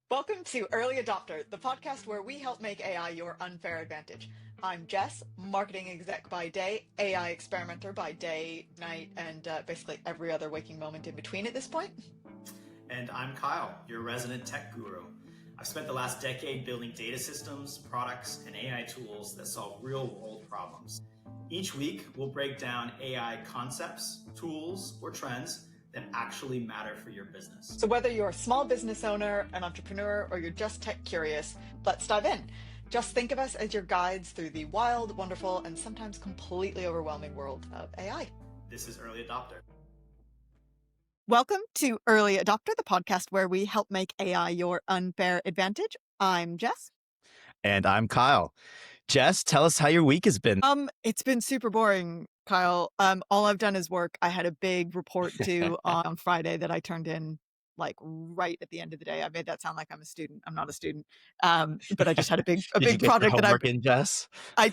Welcome to Early Adopter, the podcast where we help make AI your unfair advantage. I'm Jess, marketing exec by day, AI experimenter by day, night, and basically every other waking moment in between at this point. And I'm Kyle, your resident tech guru. I've spent the last decade building data systems, products, and AI tools that solve real-world problems. Each week, we'll break down AI concepts, tools, or trends that actually matter for your business. So whether you're a small business owner, an entrepreneur, or you're just tech curious, let's dive in. Just think of us as your guides through the wild, wonderful, and sometimes completely overwhelming world of AI. This is Early Adopter. Welcome to Early Adopter, the podcast where we help make AI your unfair advantage. I'm Jess. And I'm Kyle. Jess, tell us how your week has been. It's been super boring, Kyle. All I've done is work. I had a big report due on Friday that I turned in like right at the end of the day. I made that sound like I'm a student. I'm not a student. But I just had a big Did you get project your that homework in, Jess? I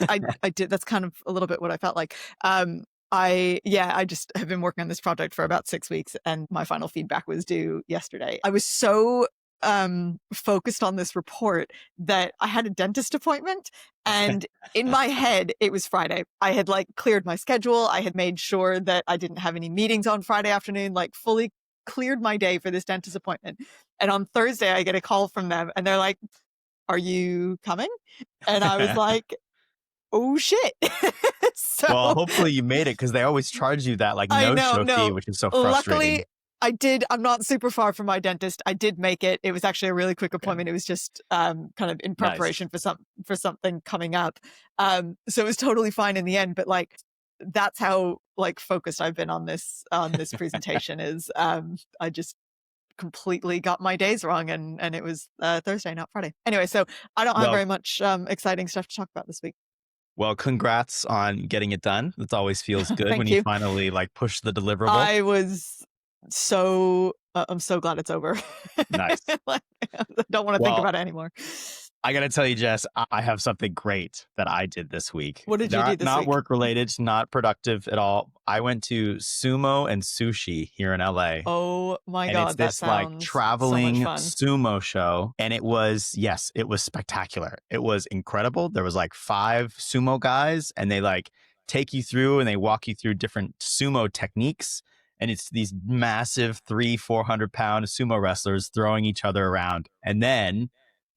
did. That's kind of a little bit what I felt like. I just have been working on this project for about 6 weeks, and my final feedback was due yesterday. I was so focused on this report that I had a dentist appointment, and in my head it was Friday. I had like cleared my schedule. I had made sure that I didn't have any meetings on Friday afternoon, like fully cleared my day for this dentist appointment. And on Thursday I get a call from them and they're like, "Are you coming?" And I was like, "Oh shit." So, well, hopefully you made it, because they always charge you that like no-show fee, which is so frustrating. Luckily, I did. I'm not super far from my dentist. I did make it. It was actually a really quick appointment. It was just kind of in preparation for something coming up. So it was totally fine in the end. But like, that's how like focused I've been on this presentation. Is I just completely got my days wrong, and it was Thursday, not Friday. Anyway, so I don't have very much exciting stuff to talk about this week. Well, congrats on getting it done. It always feels good when you finally like push the deliverable. I was so I'm so glad it's over. Nice. Like, I don't want to think about it anymore. I got to tell you, Jess, I have something great that I did this week. What did you do this week? Not work related, not productive at all. I went to Sumo and Sushi here in LA. Oh my God. It's this like traveling sumo show. And it was spectacular. It was incredible. There was like 5 sumo guys, and they like take you through and they walk you through different sumo techniques. And it's these massive 300-400 pound sumo wrestlers throwing each other around. And then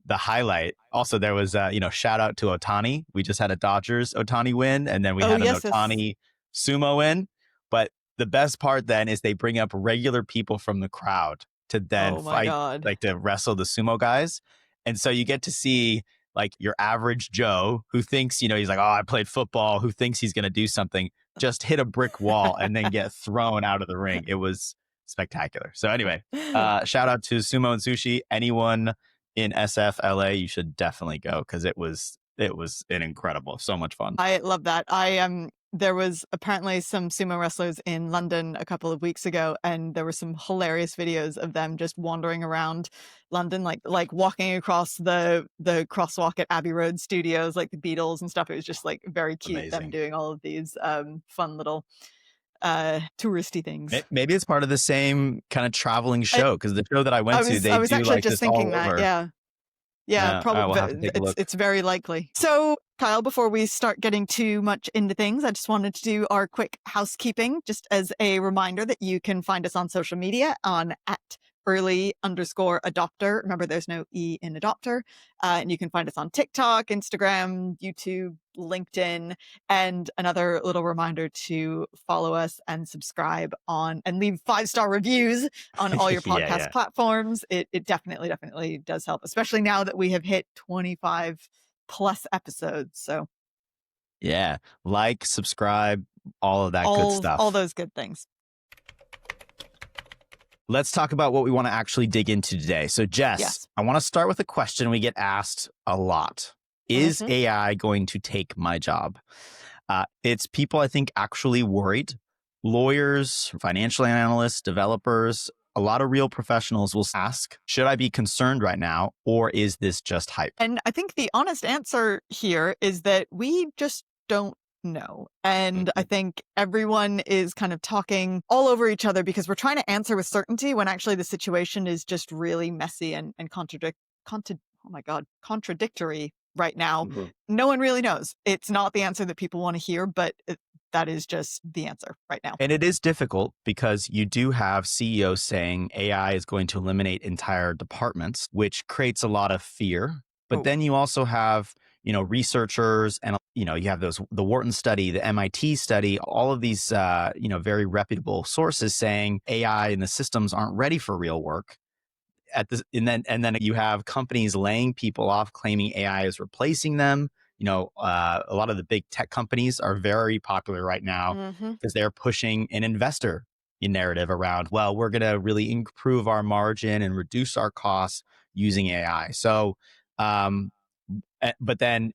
the highlight, also there was, shout out to Ohtani. We just had a Dodgers Ohtani win, and then we had an Ohtani sumo win. But the best part then is they bring up regular people from the crowd to then fight, like to wrestle the sumo guys. And so you get to see like your average Joe who thinks, he's like, oh, I played football, who thinks he's going to do something, just hit a brick wall and then get thrown out of the ring. It was spectacular. So anyway, shout out to Sumo and Sushi. Anyone in SF LA, you should definitely go, because it was an incredible, so much fun. I love that. There was apparently some sumo wrestlers in London a couple of weeks ago, and there were some hilarious videos of them just wandering around London, like walking across the crosswalk at Abbey Road Studios, like the Beatles and stuff. It was just like very cute. Amazing. Them doing all of these fun little touristy things. Maybe it's part of the same kind of traveling show, because the show that I went to, I was actually like just thinking that over. Yeah, probably. It's very likely. So, Kyle, before we start getting too much into things, I just wanted to do our quick housekeeping, just as a reminder that you can find us on social media on @early_adopter. Remember, there's no E in adopter. And you can find us on TikTok, Instagram, YouTube, LinkedIn, and another little reminder to follow us and subscribe on and leave 5-star reviews on all your podcast platforms. It definitely does help, especially now that we have hit 25 plus episodes. So yeah, like, subscribe, all of that good stuff. All those good things. Let's talk about what we want to actually dig into today. So, Jess, I want to start with a question we get asked a lot. Is AI going to take my job? It's people, I think, actually worried. Lawyers, financial analysts, developers, a lot of real professionals will ask, should I be concerned right now, or is this just hype? And I think the honest answer here is that we just don't know. And I think everyone is kind of talking all over each other because we're trying to answer with certainty when actually the situation is just really messy and oh my God, contradictory right now. Mhm. No one really knows. It's not the answer that people want to hear, but that is just the answer right now. And it is difficult because you do have CEOs saying AI is going to eliminate entire departments, which creates a lot of fear. But Oh. then you also have, researchers and, you have the Wharton study, the MIT study, all of these, very reputable sources saying AI and the systems aren't ready for real work. And then you have companies laying people off, claiming AI is replacing them. A lot of the big tech companies are very popular right now because they're pushing an investor narrative around, well, we're going to really improve our margin and reduce our costs using AI. So, but then,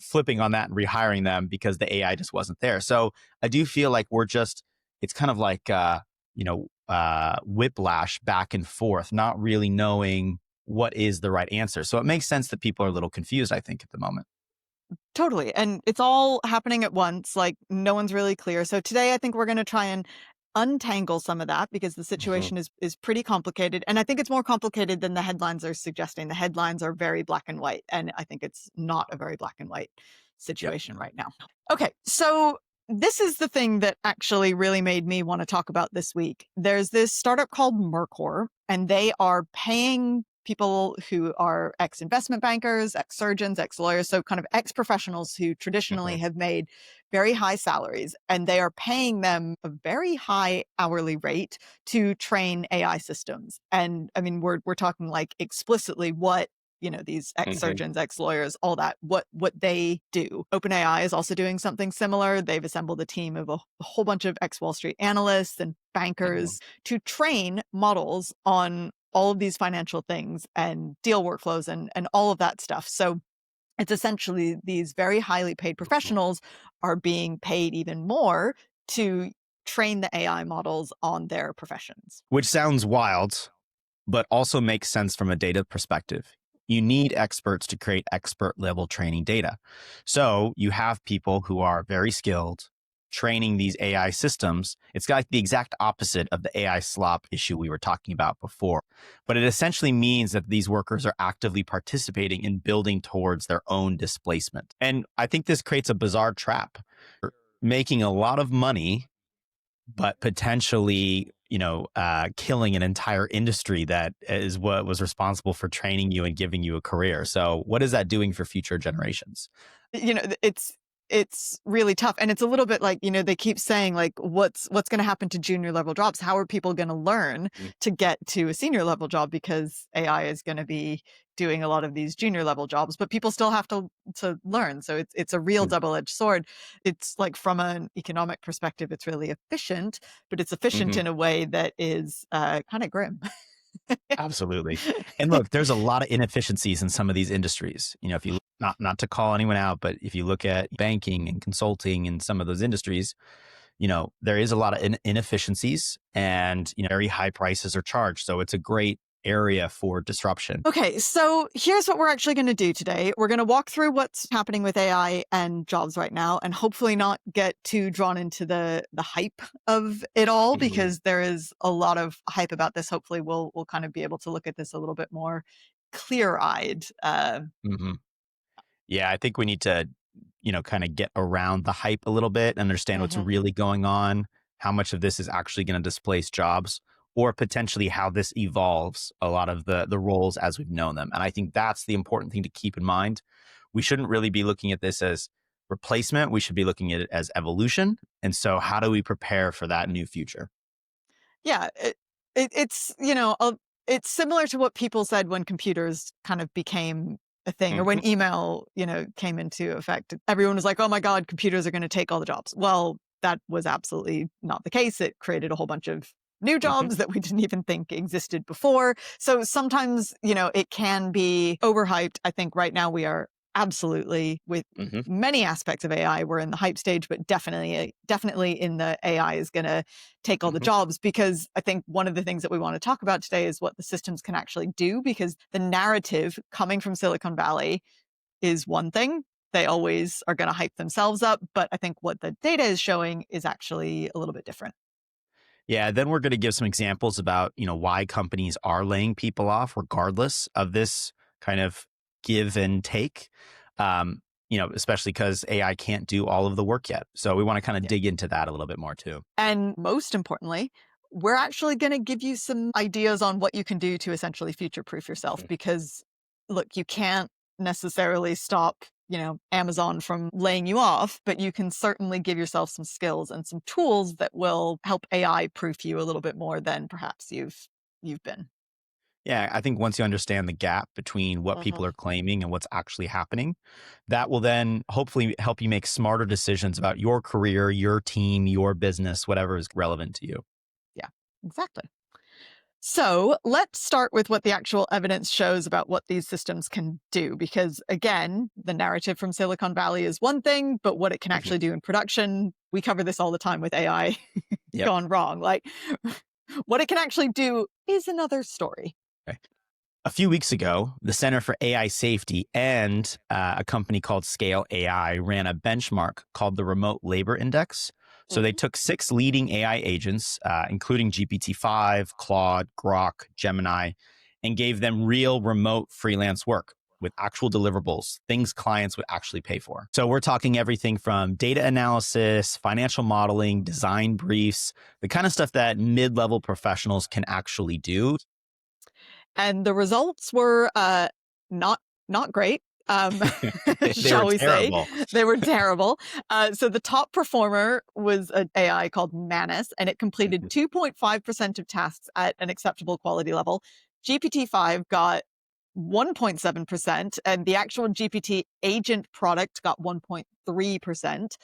flipping on that and rehiring them because the AI just wasn't there. So I do feel like it's kind of like, whiplash back and forth, not really knowing what is the right answer. So it makes sense that people are a little confused, I think, at the moment. Totally. And it's all happening at once. Like no one's really clear. So today I think we're going to try and untangle some of that because the situation is pretty complicated. And I think it's more complicated than the headlines are suggesting. The headlines are very black and white. And I think it's not a very black and white situation right now. Okay. So this is the thing that actually really made me want to talk about this week. There's this startup called Mercor, and they are paying people who are ex-investment bankers, ex-surgeons, ex-lawyers, so kind of ex-professionals who traditionally have made very high salaries, and they are paying them a very high hourly rate to train AI systems. And I mean, we're talking like explicitly what these ex-surgeons, ex-lawyers, all that, what they do. OpenAI is also doing something similar. They've assembled a team of a whole bunch of ex-Wall Street analysts and bankers to train models on all of these financial things and deal workflows and all of that stuff. So it's essentially these very highly paid professionals are being paid even more to train the AI models on their professions. Which sounds wild, but also makes sense from a data perspective. You need experts to create expert level training data. So you have people who are very skilled training these AI systems. It's got the exact opposite of the AI slop issue we were talking about before. But it essentially means that these workers are actively participating in building towards their own displacement. And I think this creates a bizarre trap. Making a lot of money, but potentially, killing an entire industry that is what was responsible for training you and giving you a career. So what is that doing for future generations? It's really tough. And it's a little bit like, they keep saying like, what's going to happen to junior level jobs? How are people going to learn to get to a senior level job? Because AI is going to be doing a lot of these junior level jobs, but people still have to learn. So it's a real double-edged sword. It's like from an economic perspective, it's really efficient, but it's efficient in a way that is kind of grim. Absolutely. And look, there's a lot of inefficiencies in some of these industries. If you not to call anyone out, but if you look at banking and consulting and some of those industries, there is a lot of inefficiencies and, very high prices are charged. So it's a great area for disruption. Okay, so here's what we're actually going to do today. We're going to walk through what's happening with AI and jobs right now, and hopefully not get too drawn into the hype of it all, because there is a lot of hype about this. Hopefully we'll kind of be able to look at this a little bit more clear-eyed. Yeah, I think we need to, kind of get around the hype a little bit, understand what's really going on, how much of this is actually going to displace jobs, or potentially how this evolves a lot of the roles as we've known them. And I think that's the important thing to keep in mind. We shouldn't really be looking at this as replacement. We should be looking at it as evolution. And so how do we prepare for that new future? Yeah, it's, it's similar to what people said when computers kind of became a thing, or when email, came into effect. Everyone was like, oh my God, computers are going to take all the jobs. Well, that was absolutely not the case. It created a whole bunch of new jobs that we didn't even think existed before. So sometimes, it can be overhyped. I think right now we are absolutely, with many aspects of AI, we're in the hype stage, but definitely in the AI is going to take all the jobs, because I think one of the things that we want to talk about today is what the systems can actually do, because the narrative coming from Silicon Valley is one thing. They always are going to hype themselves up, but I think what the data is showing is actually a little bit different. Yeah, then we're going to give some examples about, why companies are laying people off regardless of this kind of give and take. Especially because AI can't do all of the work yet. So we want to kind of dig into that a little bit more too. And most importantly, we're actually going to give you some ideas on what you can do to essentially future-proof yourself. Because look, you can't necessarily stop, Amazon from laying you off, but you can certainly give yourself some skills and some tools that will help AI proof you a little bit more than perhaps you've been. Yeah, I think once you understand the gap between what people are claiming and what's actually happening, that will then hopefully help you make smarter decisions about your career, your team, your business, whatever is relevant to you. Yeah, exactly. So let's start with what the actual evidence shows about what these systems can do. Because again, the narrative from Silicon Valley is one thing, but what it can actually do in production, we cover this all the time with AI gone wrong. Like what it can actually do is another story. Okay. A few weeks ago, the Center for AI Safety and a company called Scale AI ran a benchmark called the Remote Labor Index. So they took 6 leading AI agents, including GPT-5, Claude, Grok, Gemini, and gave them real remote freelance work with actual deliverables, things clients would actually pay for. So we're talking everything from data analysis, financial modeling, design briefs, the kind of stuff that mid-level professionals can actually do. And the results were not great. Shall we terrible. say they were terrible. So the top performer was an AI called Manus, and it completed 2.5% of tasks at an acceptable quality level. GPT-5 got 1.7%, and the actual GPT agent product got 1.3%.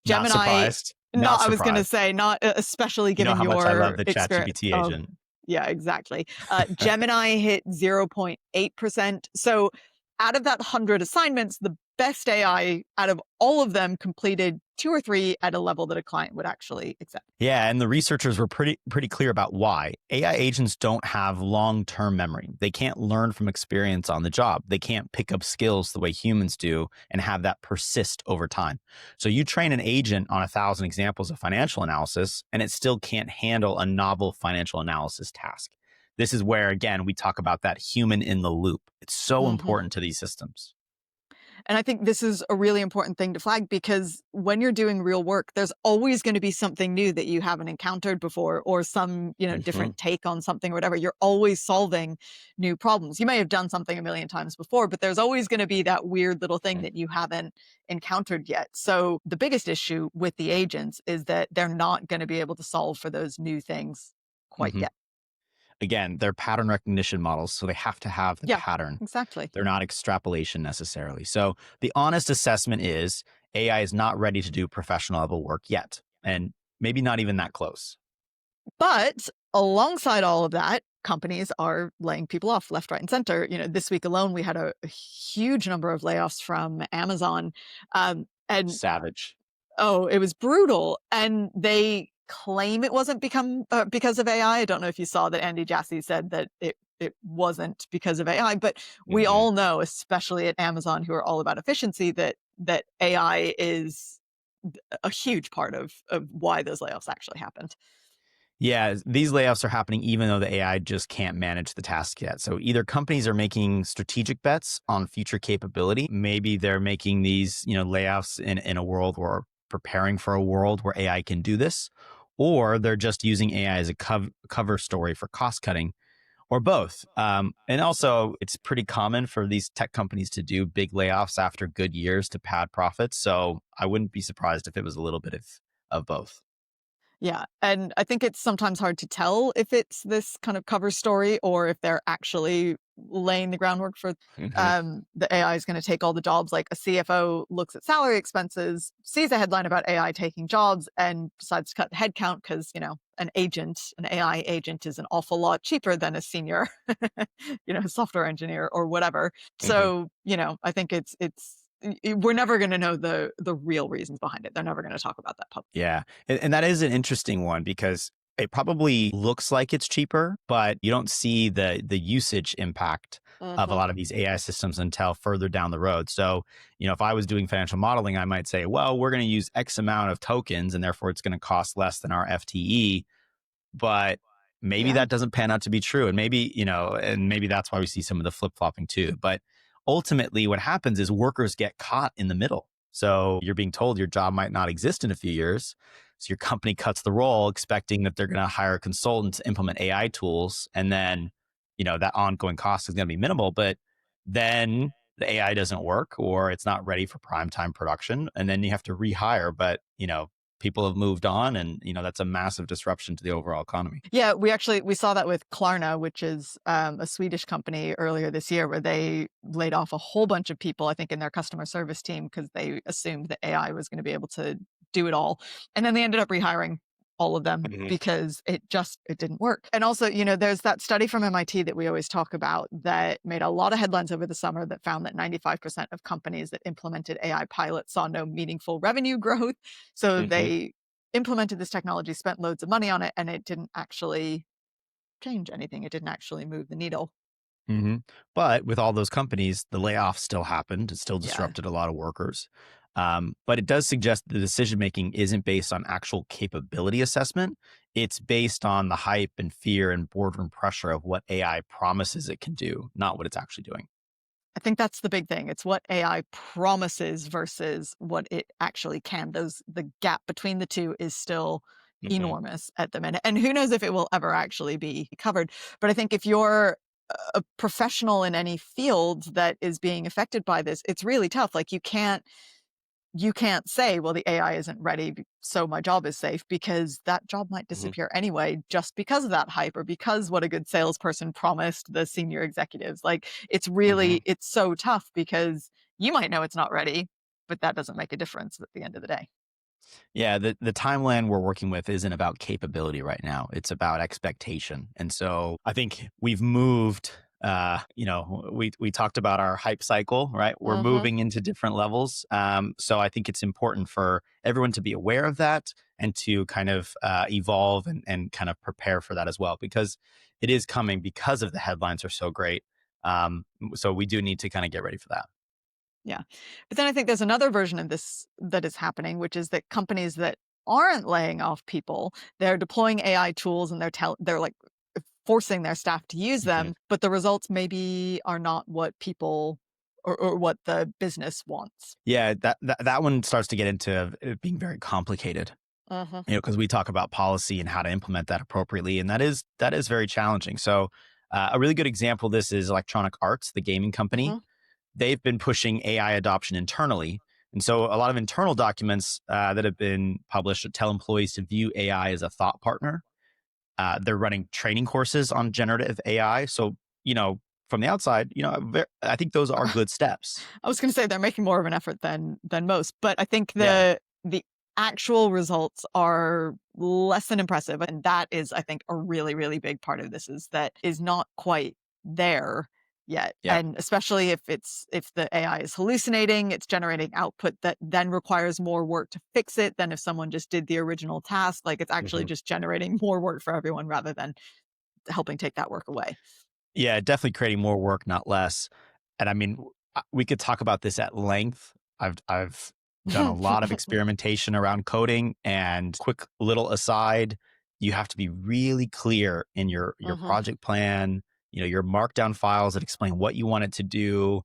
Gemini, not surprised. I was going to say, not especially given how your much I love the experience. ChatGPT agent. Yeah, exactly. Gemini hit 0.8%. So out of that 100 assignments, the best AI out of all of them completed 2 or 3 at a level that a client would actually accept. Yeah, and the researchers were pretty clear about why. AI agents don't have long-term memory. They can't learn from experience on the job. They can't pick up skills the way humans do and have that persist over time. So you train an agent on 1,000 examples of financial analysis, and it still can't handle a novel financial analysis task. This is where, again, we talk about that human in the loop. It's so important to these systems. And I think this is a really important thing to flag, because when you're doing real work, there's always going to be something new that you haven't encountered before, or some, different take on something or whatever. You're always solving new problems. You may have done something a million times before, but there's always going to be that weird little thing that you haven't encountered yet. So the biggest issue with the agents is that they're not going to be able to solve for those new things quite yet. Again, they're pattern recognition models, so they have to have the pattern. Exactly. They're not extrapolation necessarily. So the honest assessment is AI is not ready to do professional level work yet, and maybe not even that close. But alongside all of that, companies are laying people off left, right, and center. This week alone, we had a huge number of layoffs from Amazon. And savage. Oh, it was brutal. And they claim it wasn't because of AI. I don't know if you saw that Andy Jassy said that it wasn't because of AI, but we all know, especially at Amazon, who are all about efficiency, that AI is a huge part of why those layoffs actually happened. Yeah, these layoffs are happening even though the AI just can't manage the task yet. So either companies are making strategic bets on future capability. Maybe they're making these, layoffs in a world or preparing for a world where AI can do this, or they're just using AI as a cover story for cost cutting, or both. And also, it's pretty common for these tech companies to do big layoffs after good years to pad profits. So I wouldn't be surprised if it was a little bit of both. Yeah. And I think it's sometimes hard to tell if it's this kind of cover story or if they're actually laying the groundwork for the AI is going to take all the jobs. Like a CFO looks at salary expenses, sees a headline about AI taking jobs, and decides to cut the headcount because, an AI agent is an awful lot cheaper than a senior, software engineer or whatever. So, I think we're never going to know the real reasons behind it. They're never going to talk about that publicly. Yeah. And that is an interesting one because it probably looks like it's cheaper, but you don't see the usage impact of a lot of these AI systems until further down the road. So, if I was doing financial modeling, I might say, well, we're going to use X amount of tokens and therefore it's going to cost less than our FTE. But maybe Yeah. that doesn't pan out to be true. And maybe, and maybe that's why we see some of the flip-flopping too. But ultimately what happens is workers get caught in the middle. So you're being told your job might not exist in a few years. So your company cuts the roll expecting that they're going to hire a consultant to implement AI tools. And then, that ongoing cost is going to be minimal. But then the AI doesn't work or it's not ready for prime time production. And then you have to rehire. But, people have moved on and, that's a massive disruption to the overall economy. Yeah, we saw that with Klarna, which is a Swedish company earlier this year where they laid off a whole bunch of people, I think, in their customer service team because they assumed that AI was going to be able to do it all. And then they ended up rehiring all of them because it didn't work. And also, there's that study from MIT that we always talk about that made a lot of headlines over the summer that found that 95% of companies that implemented AI pilots saw no meaningful revenue growth. So they implemented this technology, spent loads of money on it, and it didn't actually change anything. It didn't actually move the needle. But with all those companies, the layoffs still happened. It still disrupted a lot of workers. But it does suggest the decision making isn't based on actual capability assessment. It's based on the hype and fear and boardroom pressure of what AI promises it can do, not what it's actually doing. I think that's the big thing. It's what AI promises versus what it actually can. The gap between the two is still enormous at the minute. And who knows if it will ever actually be covered. But I think if you're a professional in any field that is being affected by this, it's really tough. Like you can't say, well, the AI isn't ready, so my job is safe, because that job might disappear anyway, just because of that hype or because what a good salesperson promised the senior executives. Like it's really, it's so tough because you might know it's not ready, but that doesn't make a difference at the end of the day. Yeah, the timeline we're working with isn't about capability right now. It's about expectation. And so I think we've moved, we talked about our hype cycle, right? We're moving into different levels. So I think it's important for everyone to be aware of that and to kind of evolve and kind of prepare for that as well, because it is coming because of the headlines are so great. So we do need to kind of get ready for that. Yeah. But then I think there's another version of this that is happening, which is that companies that aren't laying off people, they're deploying AI tools and they're like forcing their staff to use them, but the results maybe are not what people or what the business wants. Yeah, that one starts to get into it being very complicated. Because we talk about policy and how to implement that appropriately, and that is very challenging. So, a really good example of this is Electronic Arts, the gaming company. They've been pushing AI adoption internally, and so a lot of internal documents that have been published tell employees to view AI as a thought partner. They're running training courses on generative AI. So, from the outside, I think those are good steps. I was going to say they're making more of an effort than most, but I think Yeah. the actual results are less than impressive, and that is, I think, a really really big part of this is that is not quite there yet. Yeah. And especially if the AI is hallucinating, it's generating output that then requires more work to fix it than if someone just did the original task. Like it's actually just generating more work for everyone rather than helping take that work away. Yeah, definitely creating more work, not less. And I mean, we could talk about this at length. I've done a lot of experimentation around coding. And quick little aside, you have to be really clear in your project plan, your markdown files that explain what you want it to do.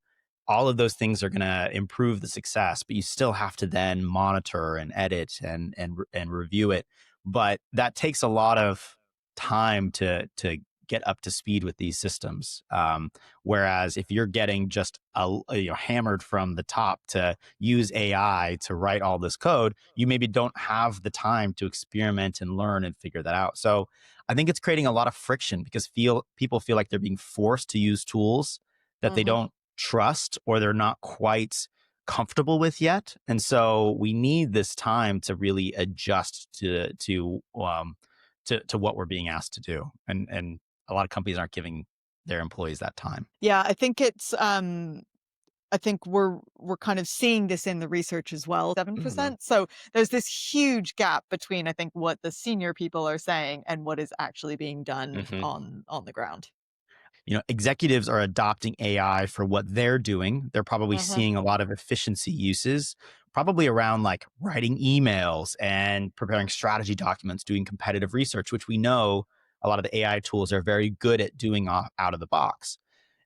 All of those things are going to improve the success, but you still have to then monitor and edit and review it. But that takes a lot of time to get up to speed with these systems. Whereas if you're getting just hammered from the top to use AI to write all this code, you maybe don't have the time to experiment and learn and figure that out. So I think it's creating a lot of friction because people feel like they're being forced to use tools that they don't trust or they're not quite comfortable with yet. And so we need this time to really adjust to what we're being asked to do. And a lot of companies aren't giving their employees that time. Yeah, I think it's I think we're kind of seeing this in the research as well, 7%. So there's this huge gap between I think what the senior people are saying and what is actually being done on the ground. Executives are adopting AI for what they're doing. They're probably seeing a lot of efficiency uses, probably around like writing emails and preparing strategy documents, doing competitive research, which we know a lot of the AI tools are very good at doing out of the box.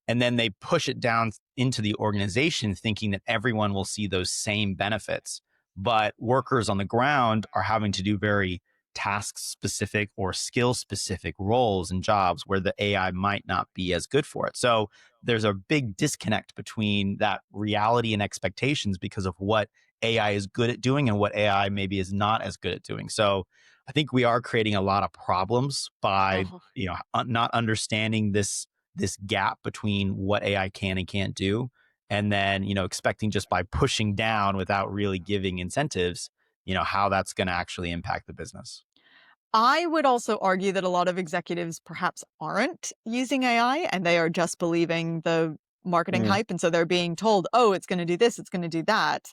And then they push it down into the organization thinking that everyone will see those same benefits. But workers on the ground are having to do very task specific or skill specific roles and jobs where the AI might not be as good for it. So there's a big disconnect between that reality and expectations because of what AI is good at doing and what AI maybe is not as good at doing. So I think we are creating a lot of problems by, Uh-huh. not understanding this gap between what AI can and can't do. And then, expecting just by pushing down without really giving incentives, how that's going to actually impact the business. I would also argue that a lot of executives perhaps aren't using AI and they are just believing the marketing Mm. hype. And so they're being told, oh, it's going to do this, it's going to do that.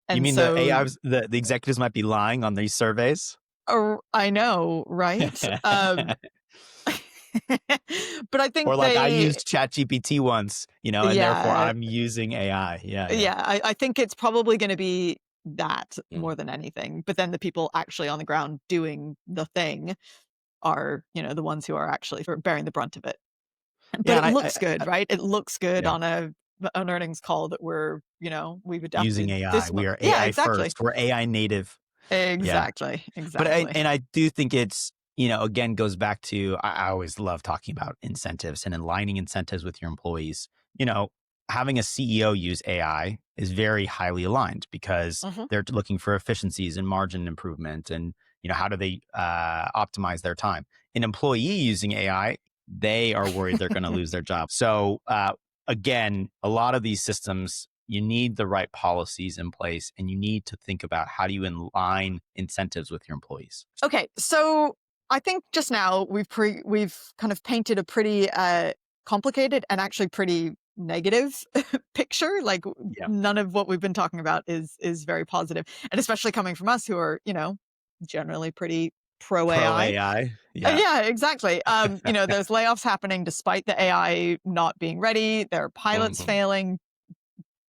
You And mean the so, AI, the executives might be lying on these surveys? I know, right? But I Or think like I used ChatGPT once, and therefore yeah, I'm using AI. Yeah, yeah. yeah, I think it's probably going to be that Mm. more than anything. But then the people actually on the ground doing the thing are, the ones who are actually bearing the brunt of it. But Yeah, it and looks good, right? It looks good yeah, on an earnings call that we've using adapted AI. this We much. are Yeah, AI exactly. first. We're AI native. Yeah. Exactly, But exactly. I do think it's, again, goes back to, I always love talking about incentives and aligning incentives with your employees. You know, having a CEO use AI is very highly aligned because Mhm. they're looking for efficiencies and margin improvement and, how do they optimize their time? An employee using AI, they are worried they're going to lose their job. So, again, a lot of these systems, you need the right policies in place and you need to think about how do you align incentives with your employees. Okay, so I think just now we've kind of painted a pretty complicated and actually pretty negative picture. Like Yeah. none of what we've been talking about is very positive, and especially coming from us who are generally pretty pro Pro AI. AI. Yeah. Yeah, exactly. There's layoffs happening despite the AI not being ready. There are pilots Mhm. failing,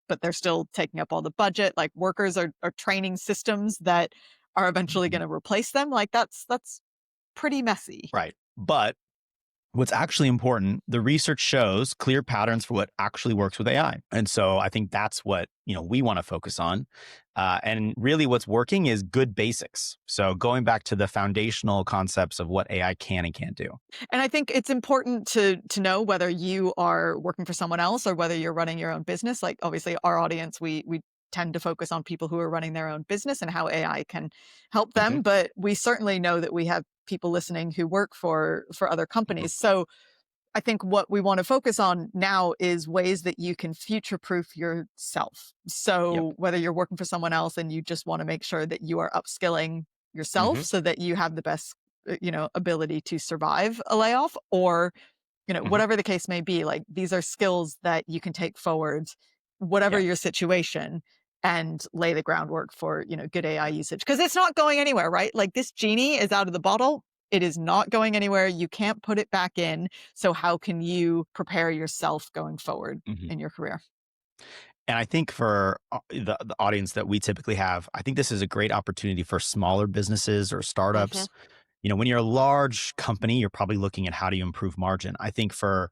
but they're still taking up all the budget. Like workers are training systems that are eventually Mhm. going to replace them. Like that's pretty messy. Right. But what's actually important, the research shows clear patterns for what actually works with AI. And so I think that's what, we want to focus on. And really what's working is good basics. So going back to the foundational concepts of what AI can and can't do. And I think it's important to know whether you are working for someone else or whether you're running your own business. Like obviously our audience, we tend to focus on people who are running their own business and how AI can help Mhm. them. But we certainly know that we have people listening who work for other Mhm. companies. So I think what we want to focus on now is ways that you can future proof yourself. Yep. So whether you're working for someone else and you just want to make sure that you are upskilling yourself Mhm. so that you have the best ability to survive a layoff, or Mhm. whatever the case may be, like these are skills that you can take forward whatever Yeah. your situation and lay the groundwork for good AI usage, because it's not going anywhere, right? Like this genie is out of the bottle. It is not going anywhere. You can't put it back in. So how can you prepare yourself going forward Mhm. in your career? And I think for the audience that we typically have, I think this is a great opportunity for smaller businesses or Mhm. startups. When you're a large company, you're probably looking at how do you improve margin. I think for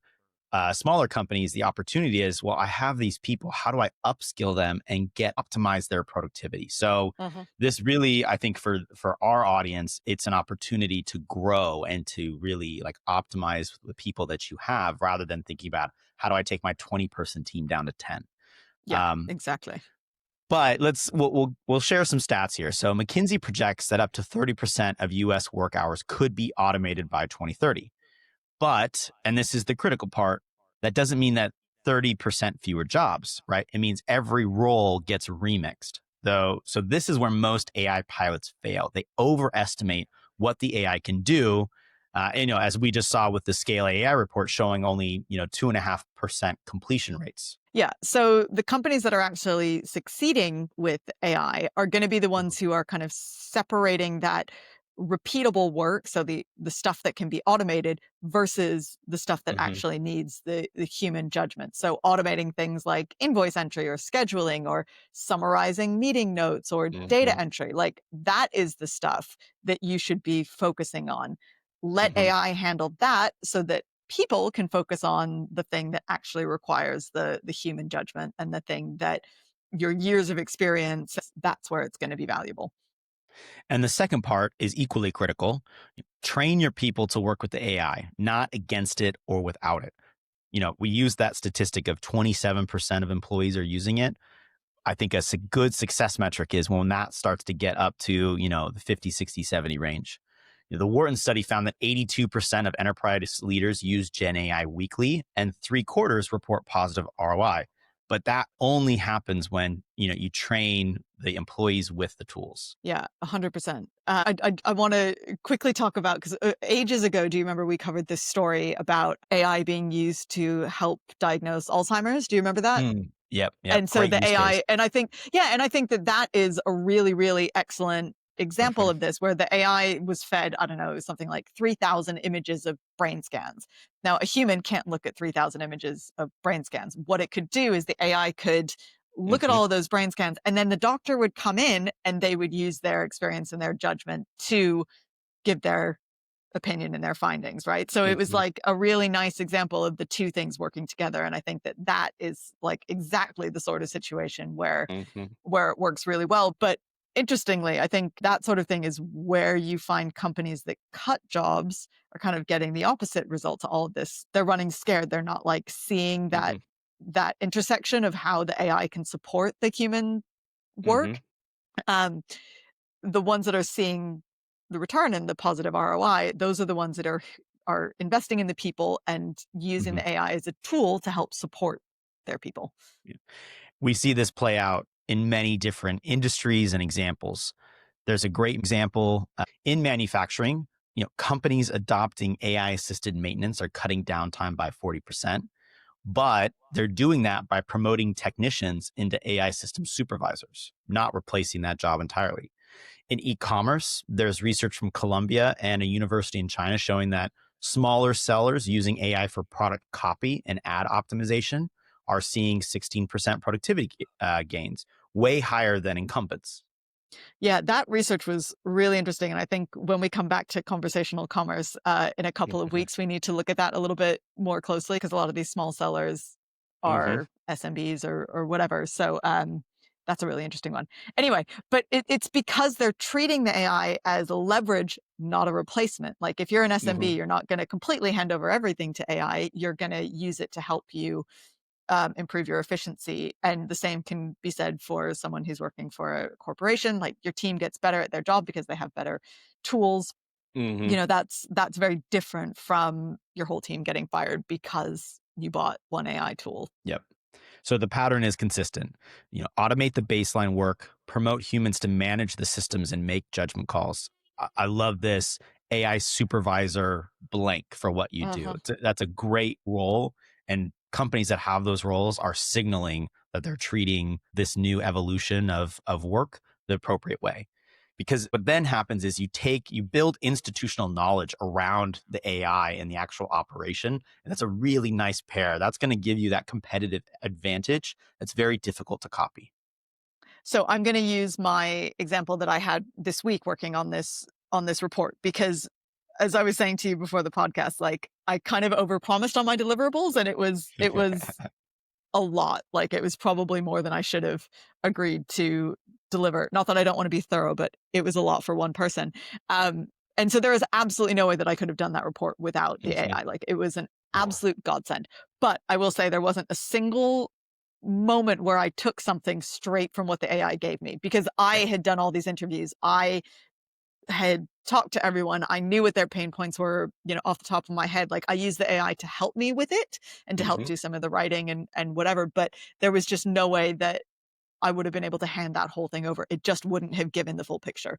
smaller companies, the opportunity is, well, I have these people. How do I upskill them and optimize their productivity? So Mhm. this really, I think for our audience, it's an opportunity to grow and to really like optimize the people that you have rather than thinking about how do I take my 20-person team down to 10. Yeah, Um, exactly. but we'll share some stats here. So McKinsey projects that up to 30% of US work hours could be automated by 2030. But, and this is the critical part, that doesn't mean that 30% fewer jobs, right? It means every role gets remixed. Though, so this is where most AI pilots fail. They overestimate what the AI can do. As we just saw with the Scale AI report showing only, 2.5% completion rates. Yeah. So the companies that are actually succeeding with AI are going to be the ones who are kind of separating that repeatable work, so the stuff that can be automated versus the stuff that Mm-hmm. actually needs the human judgment. So automating things like invoice entry or scheduling or summarizing meeting notes or Mm-hmm. data entry, like that is the stuff that you should be focusing on. let AI handle that so that people can focus on the thing that actually requires the human judgment and the thing that your years of experience, that's where it's going to be valuable. And the second part is equally critical. Train your people to work with the AI, not against it or without it. We use that statistic of 27% of employees are using it. I think a good success metric is when that starts to get up to, the 50, 60, 70 range. The Wharton study found that 82% of enterprise leaders use Gen AI weekly, and 3/4 report positive ROI. But that only happens when, you train the employees with the tools. Yeah, 100%. I want to quickly talk about, because ages ago, do you remember we covered this story about AI being used to help diagnose Alzheimer's? Do you remember that? Yep. And so Great the use AI, case. and I think that is a really, really excellent example of this, where the AI was fed, I don't know, something like 3,000 images of brain scans. Now, a human can't look at 3,000 images of brain scans. What it could do is the AI could look at all of those brain scans, and then the doctor would come in and they would use their experience and their judgment to give their opinion and their findings, right? So it was like a really nice example of the two things working together. And I think that is like exactly the sort of situation where it works really well. But interestingly, I think that sort of thing is where you find companies that cut jobs are kind of getting the opposite result to all of this. They're running scared. They're not like seeing that intersection of how the AI can support the human work. Um, the ones that are seeing the return and the positive ROI, those are the ones that are investing in the people and using the AI as a tool to help support their people. We see this play out in many different industries and examples. There's a great example in manufacturing. Companies adopting AI-assisted maintenance are cutting downtime by 40%, but they're doing that by promoting technicians into AI system supervisors, not replacing that job entirely. In e-commerce, there's research from Columbia and a university in China showing that smaller sellers using AI for product copy and ad optimization are seeing 16% productivity gains, way higher than incumbents. Yeah, that research was really interesting. And I think when we come back to conversational commerce in a couple of weeks, we need to look at that a little bit more closely, because a lot of these small sellers are SMBs or whatever. So that's a really interesting one. Anyway, but it's because they're treating the AI as a leverage, not a replacement. Like if you're an SMB, you're not going to completely hand over everything to AI. You're going to use it to help you improve your efficiency. And the same can be said for someone who's working for a corporation. Like your team gets better at their job because they have better tools. That's very different from your whole team getting fired because you bought one AI tool. Yep. So the pattern is consistent. Automate the baseline work, promote humans to manage the systems and make judgment calls. I love this AI supervisor blank for what you do. That's a great role. And companies that have those roles are signaling that they're treating this new evolution of work the appropriate way. Because what then happens is you build institutional knowledge around the AI and the actual operation. And that's a really nice pair. That's going to give you that competitive advantage that's very difficult to copy. So I'm going to use my example that I had this week working on this report, because as I was saying to you before the podcast, like I kind of overpromised on my deliverables, and it was a lot. Like it was probably more than I should have agreed to deliver. Not that I don't want to be thorough, but it was a lot for one person. And so there is absolutely no way that I could have done that report without the AI. Like it was an absolute godsend. But I will say there wasn't a single moment where I took something straight from what the AI gave me, because I had done all these interviews. I had talked to everyone. I knew what their pain points were, off the top of my head. Like I used the AI to help me with it and to help do some of the writing and whatever. But there was just no way that I would have been able to hand that whole thing over. It just wouldn't have given the full picture.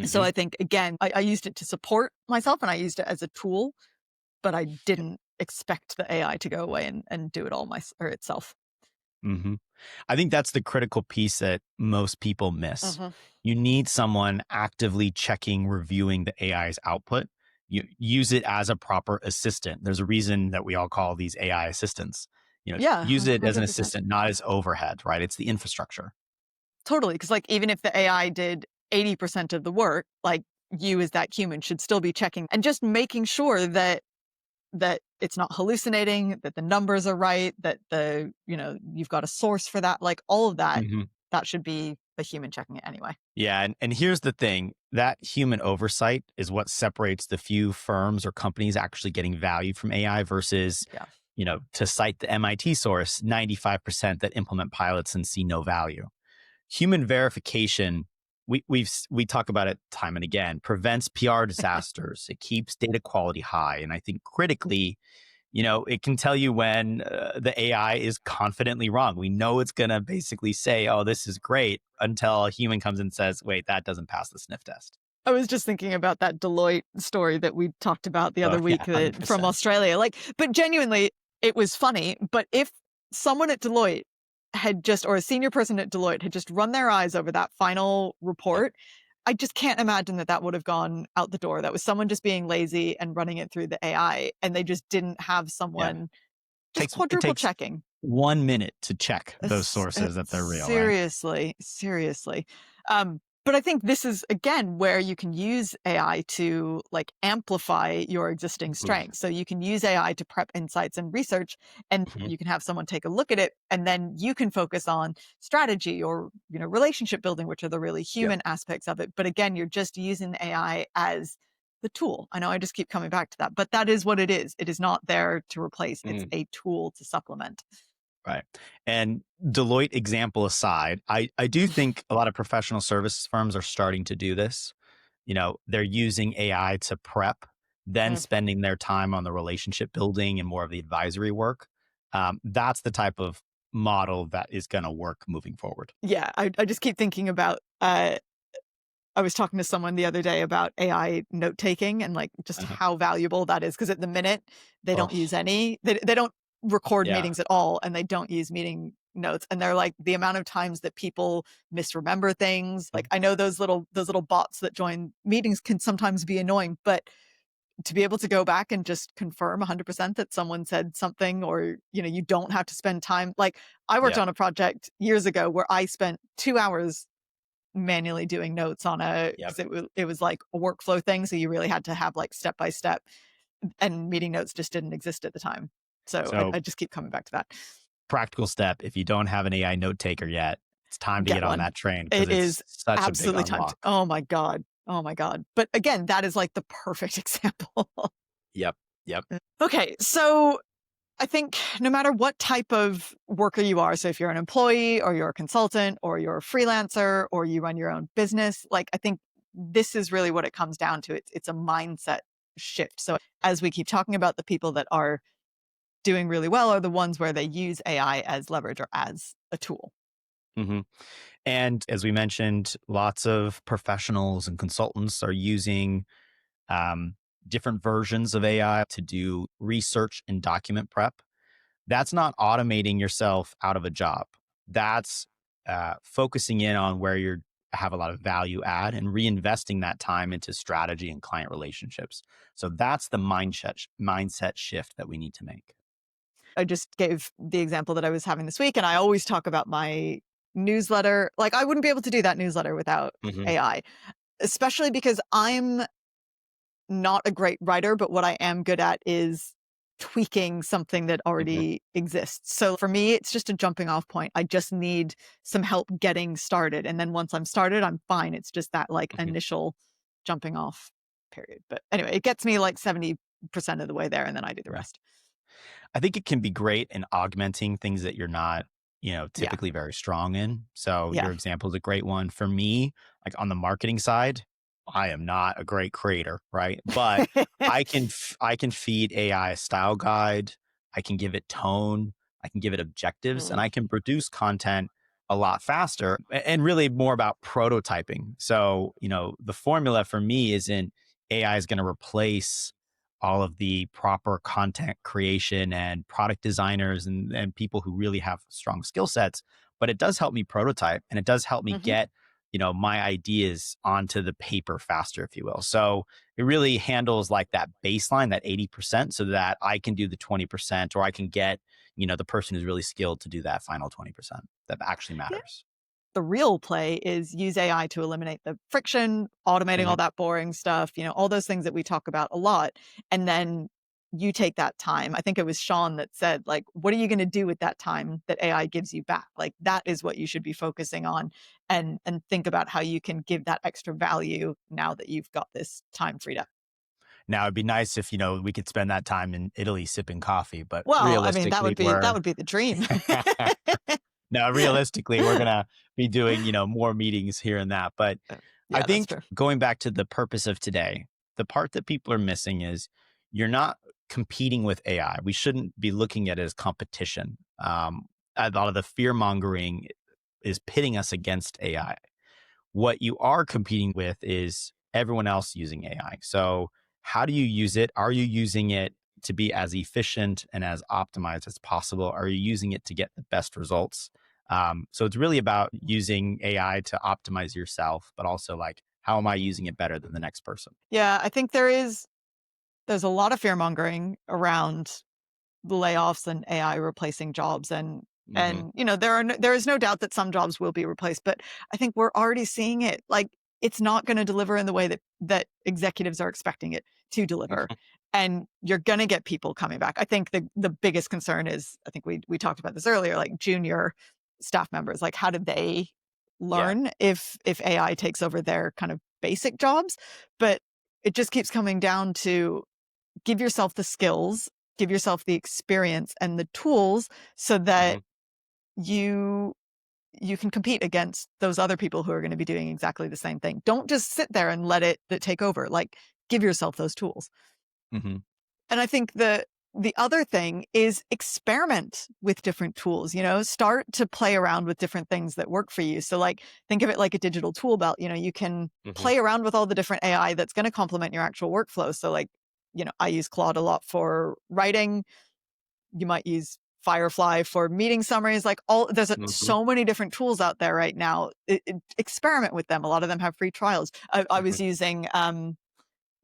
So I think, again, I used it to support myself and I used it as a tool, but I didn't expect the AI to go away and do it all itself. I think that's the critical piece that most people miss. You need someone actively checking, reviewing the AI's output. You use it as a proper assistant. There's a reason that we all call these AI assistants. Yeah, Use it as an 100%. assistant, not as overhead, right? It's the infrastructure. Totally. Because like even if the AI did 80% of the work, like you as that human should still be checking and just making sure that it's not hallucinating, that the numbers are right, that you've got a source for that, like all of that, Mm-hmm. that should be the human checking it anyway. Yeah. And here's the thing, that human oversight is what separates the few firms or companies actually getting value from AI versus, Yeah. To cite the MIT source, 95% that implement pilots and see no value. Human verification, we talk about it time and again, prevents PR disasters. It keeps data quality high. And I think critically, it can tell you when the AI is confidently wrong. We know it's going to basically say, oh, this is great, until a human comes and says, wait, that doesn't pass the sniff test. I was just thinking about that Deloitte story that we talked about the other Yeah, week 100%. from Australia. But genuinely, it was funny. But if someone at Deloitte or a senior person at Deloitte had just run their eyes over that final report, I just can't imagine that would have gone out the door. That was someone just being lazy and running it through the AI, and they just didn't have someone just quadruple checking. 1 minute to check those sources that they're real, right? Seriously. But I think this is, again, where you can use AI to amplify your existing strengths. So you can use AI to prep insights and research, and you can have someone take a look at it, and then you can focus on strategy or, relationship building, which are the really human aspects of it. But again, you're just using the AI as the tool. I know I just keep coming back to that, but that is what it is. It is not there to replace. It's a tool to supplement. Right. And Deloitte example aside, I do think a lot of professional services firms are starting to do this. They're using AI to prep, then spending their time on the relationship building and more of the advisory work. That's the type of model that is going to work moving forward. Yeah. I just keep thinking about, I was talking to someone the other day about AI note taking and just how valuable that is. Because at the minute, they don't use any, they don't record meetings at all, and they don't use meeting notes. And they're like, the amount of times that people misremember things. I know those little bots that join meetings can sometimes be annoying, but to be able to go back and just confirm 100% that someone said something, or you don't have to spend time. I worked on a project years ago where I spent 2 hours manually doing notes on because it was like a workflow thing, so you really had to have step by step, and meeting notes just didn't exist at the time. So I just keep coming back to that. Practical step: if you don't have an AI note taker yet, it's time to get on that train. It is such absolutely a big unlock. Oh my god! But again, that is the perfect example. Yep. Okay, so I think no matter what type of worker you are, so if you're an employee or you're a consultant or you're a freelancer or you run your own business, I think this is really what it comes down to. It's a mindset shift. So as we keep talking about, the people that are doing really well are the ones where they use AI as leverage or as a tool. Mm-hmm. And as we mentioned, lots of professionals and consultants are using different versions of AI to do research and document prep. That's not automating yourself out of a job. That's focusing in on where you have a lot of value add and reinvesting that time into strategy and client relationships. So that's the mindset shift that we need to make. I just gave the example that I was having this week, and I always talk about my newsletter. I wouldn't be able to do that newsletter without AI, especially because I'm not a great writer, but what I am good at is tweaking something that already exists. So for me, it's just a jumping off point. I just need some help getting started. And then once I'm started, I'm fine. It's just that initial jumping off period. But anyway, it gets me 70% of the way there, and then I do the rest. I think it can be great in augmenting things that you're not, typically very strong in. So your example is a great one. For me, on the marketing side, I am not a great creator, right? But I can feed AI a style guide. I can give it tone. I can give it objectives, and I can produce content a lot faster, and really more about prototyping. So, the formula for me isn't AI is going to replace all of the proper content creation and product designers and people who really have strong skill sets, but it does help me prototype, and it does help me get my ideas onto the paper faster, if you will. So it really handles that baseline, that 80%, so that I can do the 20%, or I can get, the person who's really skilled to do that final 20% that actually matters. the real play is use AI to eliminate the friction, automating all that boring stuff, all those things that we talk about a lot. And then you take that time. I think it was Sean that said, like, what are you going to do with that time that AI gives you back? Like, that is what you should be focusing on, and think about how you can give that extra value now that you've got this time freed up. Now, it'd be nice if, we could spend that time in Italy sipping coffee, but Well, I mean, that realistically, would be the dream. no, realistically, we're going to be doing, more meetings here and that. But Yeah, I that's think true. going back to the purpose of today, the part that people are missing is you're not competing with AI. We shouldn't be looking at it as competition. A lot of the fear mongering is pitting us against AI. What you are competing with is everyone else using AI. So, how do you use it? Are you using it to be as efficient and as optimized as possible? Are you using it to get the best results? So, it's really about using AI to optimize yourself, but also like, how am I using it better than the next person? Yeah, I think there's a lot of fear mongering around the layoffs and AI replacing jobs, and Hmm. there is no doubt that some jobs will be replaced, but I think we're already seeing it. Like, it's not going to deliver in the way that executives are expecting it to deliver, and you're going to get people coming back. I think the biggest concern is, I think we talked about this earlier, like junior staff members, like how do they Yeah. learn if AI takes over their kind of basic jobs? But it just keeps coming down to give yourself the skills, give yourself the experience and the tools so that Hmm. you can compete against those other people who are going to be doing exactly the same thing. Don't just sit there and let it take over. Like, give yourself those tools. Hmm. And I think the other thing is experiment with different tools, start to play around with different things that work for you. So, like, think of it like a digital tool belt. You can Hmm. play around with all the different AI that's going to complement your actual workflow. So, like, I use Claude a lot for writing. You might use Firefly for meeting summaries. Like, there's Hmm. so many different tools out there right now. Experiment with them. A lot of them have free trials. I Hmm. was using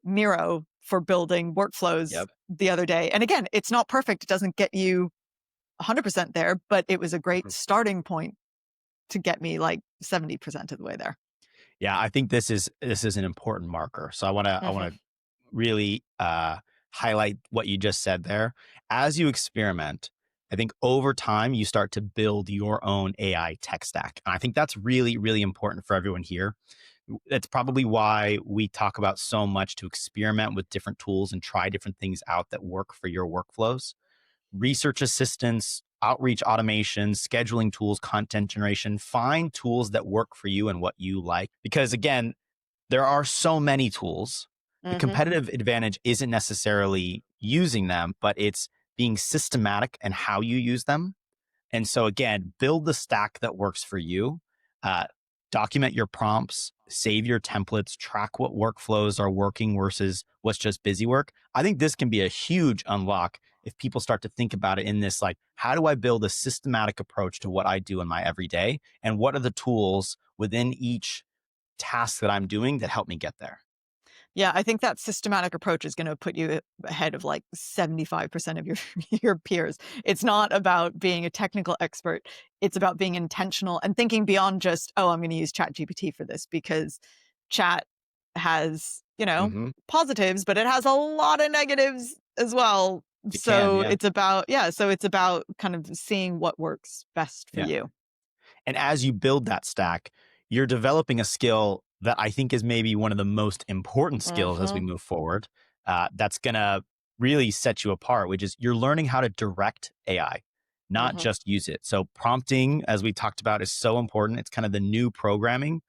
Miro for building workflows Yep. the other day. And again, it's not perfect. It doesn't get you 100% there, but it was a great Mhm. starting point to get me like 70% of the way there. Yeah, I think this is an important marker. So I want to really highlight what you just said there. As you experiment, I think over time you start to build your own AI tech stack. And I think that's really, really important for everyone here. That's probably why we talk about so much to experiment with different tools and try different things out that work for your workflows. Research assistants, outreach automation, scheduling tools, content generation. Find tools that work for you and what you like. Because again, there are so many tools. The Hmm. competitive advantage isn't necessarily using them, but it's being systematic and how you use them. And so again, build the stack that works for you. Uh, Document your prompts, save your templates, track what workflows are working versus what's just busy work. I think this can be a huge unlock if people start to think about it in this, like, how do I build a systematic approach to what I do in my everyday? And what are the tools within each task that I'm doing that help me get there? Yeah, I think that systematic approach is going to put you ahead of like 75% of your your peers. It's not about being a technical expert. It's about being intentional and thinking beyond just, oh, I'm going to use Chat GPT for this, because Chat has, Hmm. positives, but it has a lot of negatives as well. It can, So yeah. it's about kind of seeing what works best for Yeah. you. And as you build that stack, you're developing a skill that I think is maybe one of the most important skills as we Hmm. move forward. That's going to really set you apart, which is you're learning how to direct AI, not Hmm. just use it. So, prompting, as we talked about, is so important. It's kind of the new programming.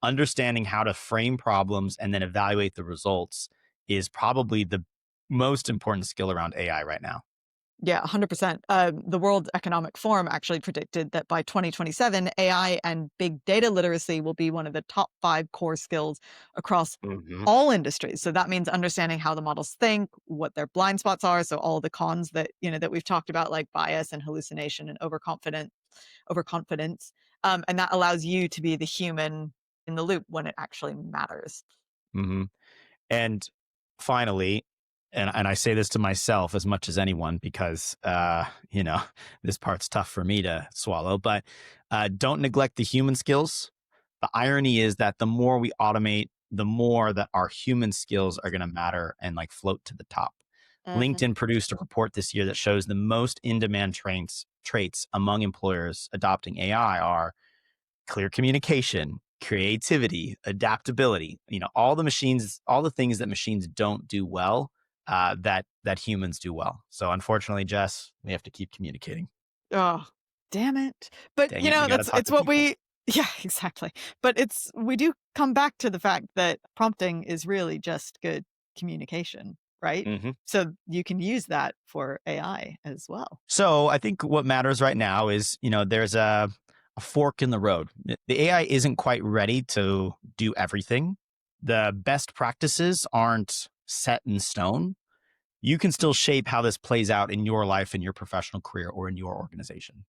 Understanding how to frame problems and then evaluate the results is probably the most important skill around AI right now. Yeah, 100%. The World Economic Forum actually predicted that by 2027, AI and big data literacy will be one of the top 5 core skills across Hmm. all industries. So that means understanding how the models think, what their blind spots are. So all the cons that, that we've talked about, like bias and hallucination and overconfidence. And that allows you to be the human in the loop when it actually matters. Hmm. And finally, and I say this to myself as much as anyone because, this part's tough for me to swallow, but don't neglect the human skills. The irony is that the more we automate, the more that our human skills are going to matter and like float to the top. LinkedIn produced a report this year that shows the most in-demand traits among employers adopting AI are clear communication, creativity, adaptability. All the things that machines don't do well, that humans do well. So unfortunately, Jess, we have to keep communicating. Oh, damn it. But Dang it, we gotta talk it's to what people. yeah, exactly. But we do come back to the fact that prompting is really just good communication, right? Mm-hmm. So you can use that for AI as well. So I think what matters right now is, there's a fork in the road. The AI isn't quite ready to do everything. The best practices aren't set in stone. You can still shape how this plays out in your life, in your professional career, or in your organization.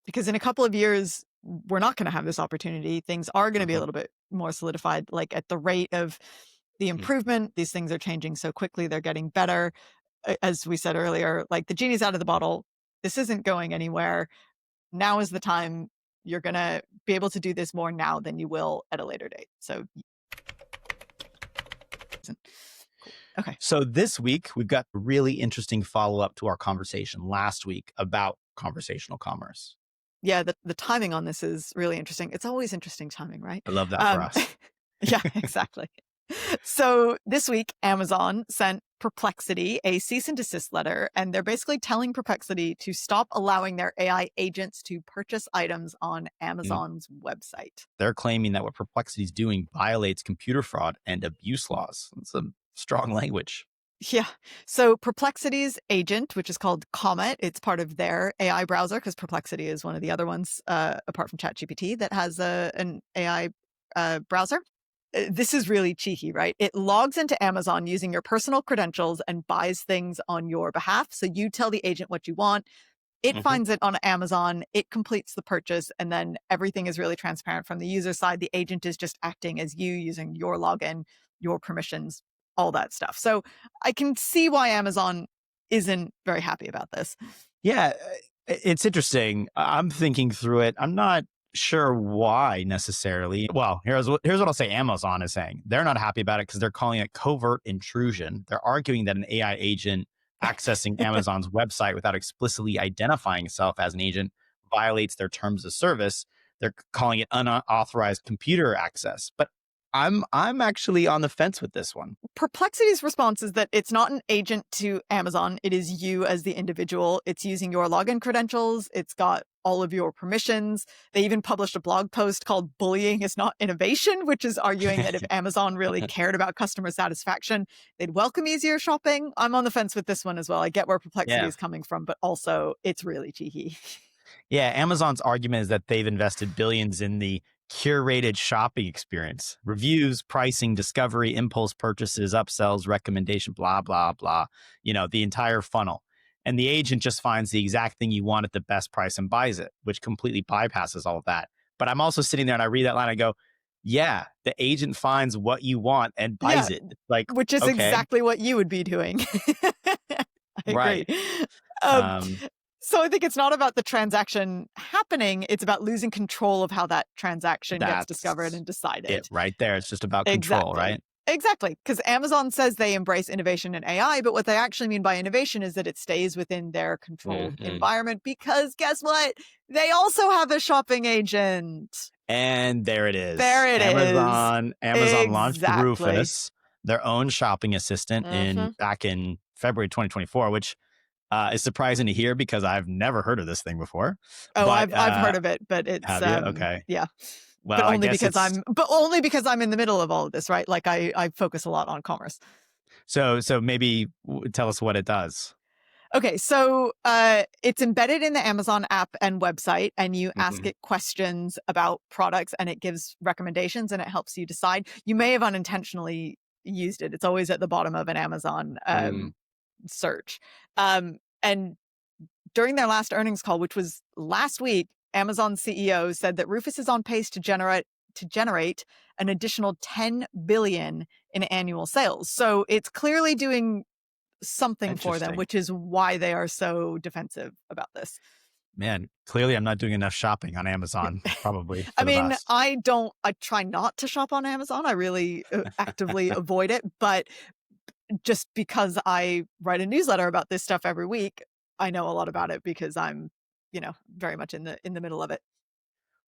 Because in a couple of years, we're not going to have this opportunity. Things are going to be a little bit more solidified. Like at the rate of the improvement, these things are changing so quickly. They're getting better. As we said earlier, like the genie's out of the bottle. This isn't going anywhere. Now is the time. You're going to be able to do this more now than you will at a later date. So, okay. So this week, we've got a really interesting follow-up to our conversation last week about conversational commerce. Yeah, the timing on this is really interesting. It's always interesting timing, right? I love that for us. Yeah, exactly. So this week, Amazon sent Perplexity a cease and desist letter, and they're basically telling Perplexity to stop allowing their AI agents to purchase items on Amazon's website. They're claiming that what Perplexity is doing violates computer fraud and abuse laws. It's some strong language. Yeah. So Perplexity's agent, which is called Comet, it's part of their AI browser because Perplexity is one of the other ones, apart from ChatGPT, that has an AI browser. This is really cheeky, right? It logs into Amazon using your personal credentials and buys things on your behalf. So you tell the agent what you want. It finds it on Amazon. It completes the purchase. And then everything is really transparent from the user side. The agent is just acting as you using your login, your permissions, all that stuff. So I can see why Amazon isn't very happy about this. Yeah, it's interesting. I'm thinking through it. I'm not sure why necessarily. Well, here's what I'll say Amazon is saying. They're not happy about it because they're calling it covert intrusion. They're arguing that an AI agent accessing Amazon's website without explicitly identifying itself as an agent violates their terms of service. They're calling it unauthorized computer access. But I'm actually on the fence with this one. Perplexity's response is that it's not an agent to Amazon. It is you as the individual. It's using your login credentials. It's got all of your permissions. They even published a blog post called Bullying is Not Innovation, which is arguing that if Amazon really cared about customer satisfaction, they'd welcome easier shopping. I'm on the fence with this one as well. I get where Perplexity is coming from, but also it's really cheeky. Yeah, Amazon's argument is that they've invested billions in the curated shopping experience, reviews, pricing, discovery, impulse purchases, upsells, recommendation, blah, blah, blah, the entire funnel. And the agent just finds the exact thing you want at the best price and buys it, which completely bypasses all of that. But I'm also sitting there and I read that line, I go, yeah, the agent finds what you want and buys it. Like, which is exactly what you would be doing. I agree. Right. So I think it's not about the transaction happening. It's about losing control of how that transaction gets discovered and decided. It right there. It's just about control, right? Exactly. Because Amazon says they embrace innovation in AI, but what they actually mean by innovation is that it stays within their controlled environment because guess what? They also have a shopping agent. And there it is. Amazon launched Rufus, their own shopping assistant back in February 2024, which is surprising to hear because I've never heard of this thing before. Oh, I've heard of it, but it's okay. Yeah. Well, but only because I'm in the middle of all of this, right? Like I focus a lot on commerce. So maybe tell us what it does. Okay, so it's embedded in the Amazon app and website, and you ask it questions about products, and it gives recommendations, and it helps you decide. You may have unintentionally used it. It's always at the bottom of an Amazon search. And during their last earnings call, which was last week, Amazon CEO said that Rufus is on pace to generate an additional $10 billion in annual sales. So it's clearly doing something for them, which is why they are so defensive about this. Man, clearly I'm not doing enough shopping on Amazon, probably. I mean, I try not to shop on Amazon. I really actively avoid it. But just because I write a newsletter about this stuff every week, I know a lot about it because I'm, very much in the middle of it.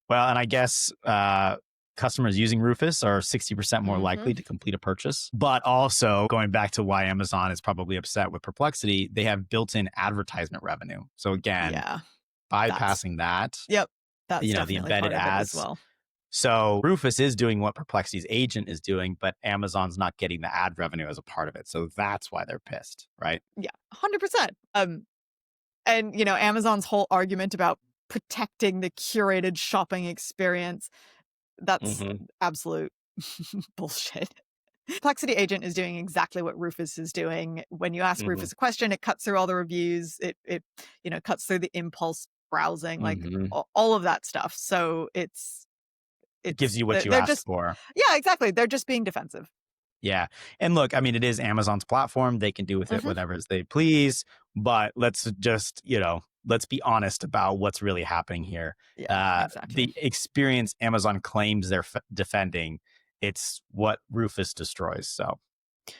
Well, and I guess customers using Rufus are 60% more likely to complete a purchase. But also, going back to why Amazon is probably upset with Perplexity, they have built-in advertisement revenue. So again, bypassing that. Yep. That's the embedded ads. As well. So Rufus is doing what Perplexity's agent is doing, but Amazon's not getting the ad revenue as a part of it. So that's why they're pissed, right? Yeah, 100%. And, Amazon's whole argument about protecting the curated shopping experience, that's absolute bullshit. Perplexity agent is doing exactly what Rufus is doing. When you ask Rufus a question, it cuts through all the reviews. It cuts through the impulse browsing, like all of that stuff. So it gives you what you asked for. Yeah, exactly. They're just being defensive. Yeah. And look, I mean, it is Amazon's platform. They can do with it whatever they please. But let's just, let's be honest about what's really happening here. Yeah, exactly. The experience Amazon claims they're defending, it's what Rufus destroys.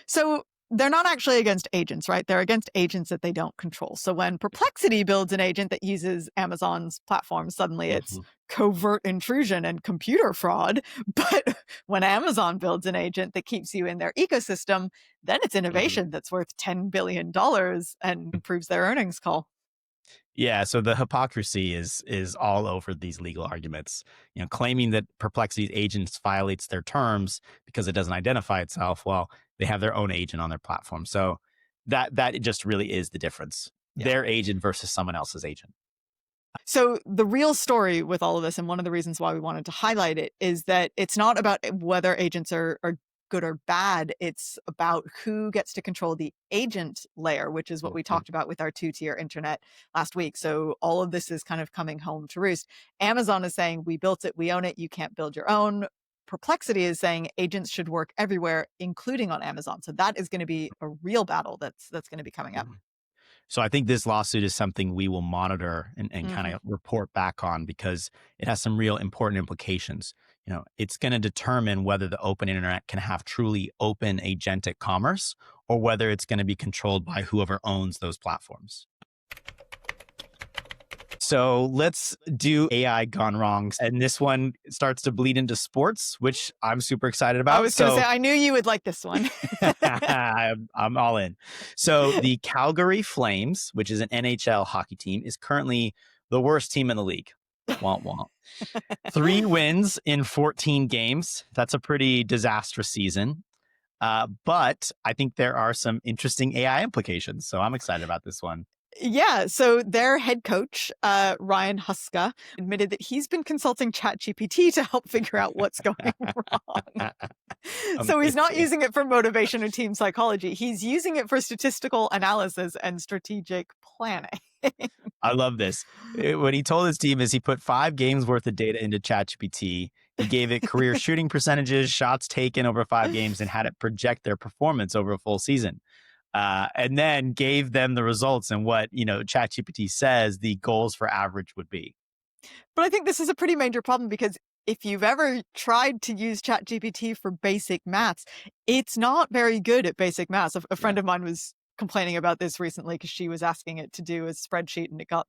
So they're not actually against agents, right? They're against agents that they don't control. So when Perplexity builds an agent that uses Amazon's platform, suddenly it's covert intrusion and computer fraud. But when Amazon builds an agent that keeps you in their ecosystem, then it's innovation that's worth $10 billion and improves their earnings call. Yeah, so the hypocrisy is all over these legal arguments. Claiming that Perplexity's agent violates their terms because it doesn't identify itself. Well, they have their own agent on their platform. So that just really is the difference. Yeah. Their agent versus someone else's agent. So the real story with all of this, and one of the reasons why we wanted to highlight it, is that it's not about whether agents are good or bad. It's about who gets to control the agent layer, which is what we talked about with our 2-tier internet last week. So all of this is kind of coming home to roost. Amazon is saying, we built it, we own it, you can't build your own. Perplexity is saying agents should work everywhere, including on Amazon. So that is going to be a real battle that's going to be coming up. So I think this lawsuit is something we will monitor and kind of report back on because it has some real important implications. It's going to determine whether the open internet can have truly open agentic commerce or whether it's going to be controlled by whoever owns those platforms. So let's do AI gone wrong. And this one starts to bleed into sports, which I'm super excited about. I was going to say, I knew you would like this one. I'm all in. So the Calgary Flames, which is an NHL hockey team, is currently the worst team in the league. Womp womp. 3 wins in 14 games. That's a pretty disastrous season. But I think there are some interesting AI implications. So I'm excited about this one. Yeah, so their head coach, Ryan Huska, admitted that he's been consulting ChatGPT to help figure out what's going wrong. So he's not using it for motivation or team psychology. He's using it for statistical analysis and strategic planning. I love this. What he told his team is he put 5 games worth of data into ChatGPT. He gave it career shooting percentages, shots taken over 5 games, and had it project their performance over a full season. And then gave them the results and what, ChatGPT says the goals for average would be. But I think this is a pretty major problem because if you've ever tried to use ChatGPT for basic maths, it's not very good at basic maths. A friend of mine was complaining about this recently because she was asking it to do a spreadsheet and it got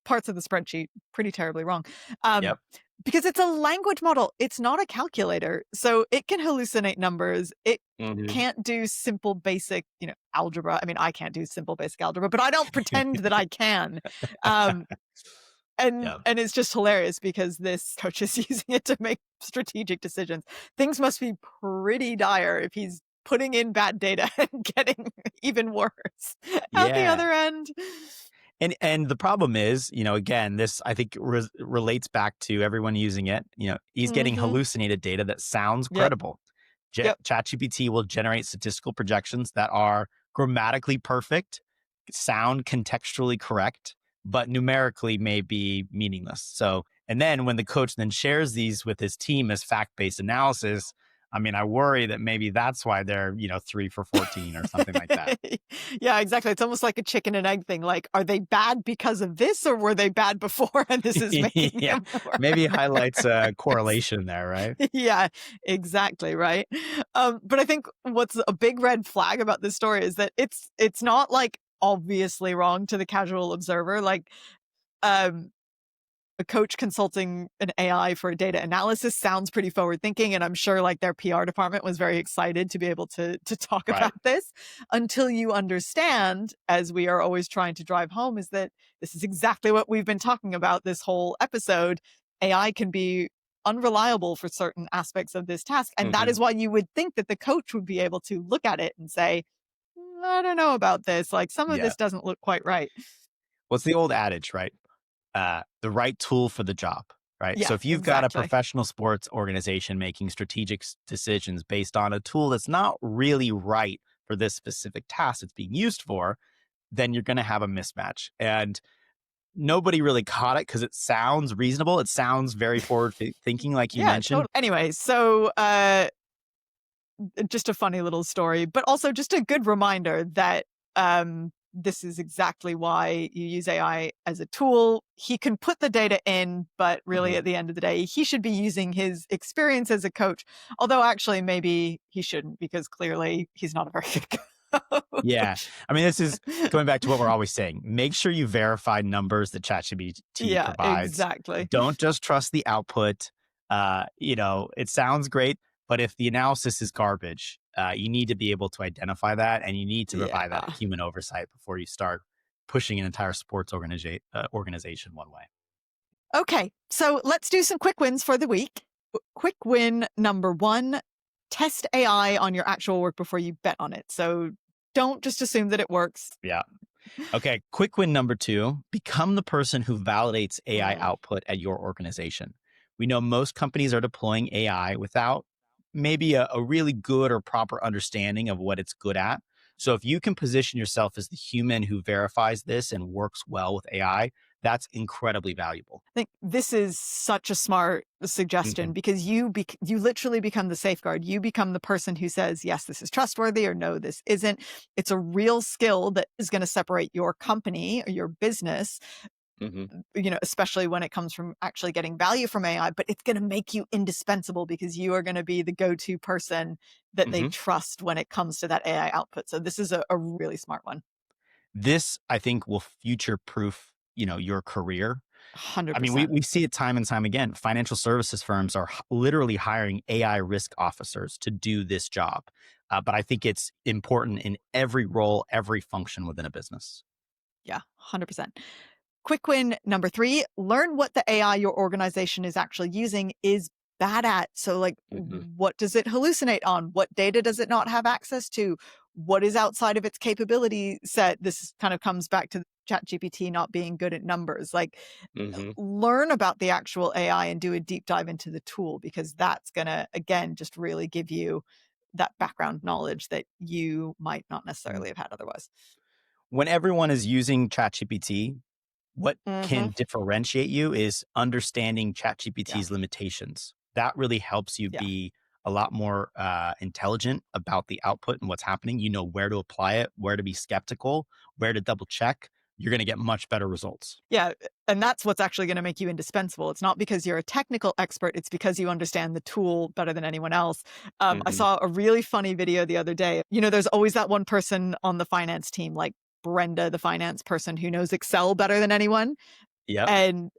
parts of the spreadsheet pretty terribly wrong. Because it's a language model. It's not a calculator. So it can hallucinate numbers. It can't do simple, basic, algebra. I mean, I can't do simple, basic algebra, but I don't pretend that I can. And it's just hilarious because this coach is using it to make strategic decisions. Things must be pretty dire if he's putting in bad data and getting even worse at the other end. And the problem is, again, this I think relates back to everyone using it. He's getting hallucinated data that sounds credible. ChatGPT will generate statistical projections that are grammatically perfect, sound contextually correct, but numerically may be meaningless. So, and then when the coach then shares these with his team as fact-based analysis, I mean, I worry that maybe that's why they're, 3 for 14 or something like that. Yeah, exactly. It's almost like a chicken and egg thing. Like, are they bad because of this, or were they bad before and this is making Yeah, them worse? maybe highlights a correlation there, right? Yeah, exactly, right? But I think what's a big red flag about this story is that it's not like obviously wrong to the casual observer. Like, um, a coach consulting an AI for data analysis sounds pretty forward thinking. And I'm sure like their PR department was very excited to be able to talk Right. about this, until you understand, as we are always trying to drive home, is that this is exactly what we've been talking about this whole episode. AI can be unreliable for certain aspects of this task. And that Mhm. is why you would think that the coach would be able to look at it and say, I don't know about this. Like, some of Yeah. this doesn't look quite right. What's the old adage, right? The right tool for the job, right? So Yeah, if you've got a exactly. professional sports organization making strategic decisions based on a tool that's not really right for this specific task it's being used for, then you're going to have a mismatch. And nobody really caught it because it sounds reasonable. It sounds very forward thinking, like you Yeah, mentioned. totally. Anyway, so just a funny little story, but also just a good reminder that this is exactly why you use AI as a tool. He can put the data in, but really Mhm. at the end of the day, he should be using his experience as a coach. Although actually maybe he shouldn't, because clearly he's not a very good coach. Yeah. I mean, this is going back to what we're always saying. Make sure you verify numbers that ChatGPT Yeah, provides. exactly. Don't just trust the output. It sounds great, but if the analysis is garbage, you need to be able to identify that, and you need to provide that Yeah. human oversight before you start pushing an entire sports organization one way. Okay, so let's do some quick wins for the week. Quick win number 1, test AI on your actual work before you bet on it. So don't just assume that it works. Yeah. Okay. Quick win number 2, become the person who validates AI Mm. output at your organization. We know most companies are deploying AI without maybe a really good or proper understanding of what it's good at. So if you can position yourself as the human who verifies this and works well with AI, that's incredibly valuable. I think this is such a smart suggestion, Mhm. because you literally become the safeguard. You become the person who says, yes, this is trustworthy, or no, this isn't. It's a real skill that is going to separate your company or your business, Mhm. especially when it comes from actually getting value from AI, but it's going to make you indispensable, because you are going to be the go-to person that they Mhm. trust when it comes to that AI output. So this is a really smart one. This, I think, will future proof, your career. I mean, we 100%. we see it time and time again. Financial services firms are literally hiring AI risk officers to do this job. But I think it's important in every role, every function within a business. Yeah, 100%. Quick win number 3, learn what the AI your organization is actually using is bad at. So, like, Mhm. what does it hallucinate on? What data does it not have access to? What is outside of its capability set? Kind of comes back to ChatGPT not being good at numbers. Like, Mhm. learn about the actual AI and do a deep dive into the tool, because that's going to, again, just really give you that background knowledge that you might not Mm. necessarily have had otherwise. When everyone is using ChatGPT, what Hmm. can differentiate you is understanding Yeah. ChatGPT's limitations. That really helps you Yeah. be a lot more intelligent about the output and what's happening. You know where to apply it, where to be skeptical, where to double check. You're going to get much better results. Yeah, and that's what's actually gonna make you indispensable. It's not because you're a technical expert, it's because you understand the tool better than anyone else. I Hmm. saw a really funny video the other day. There's always that one person on the finance team, like Brenda, the finance person, who knows Excel better than anyone, Yep. and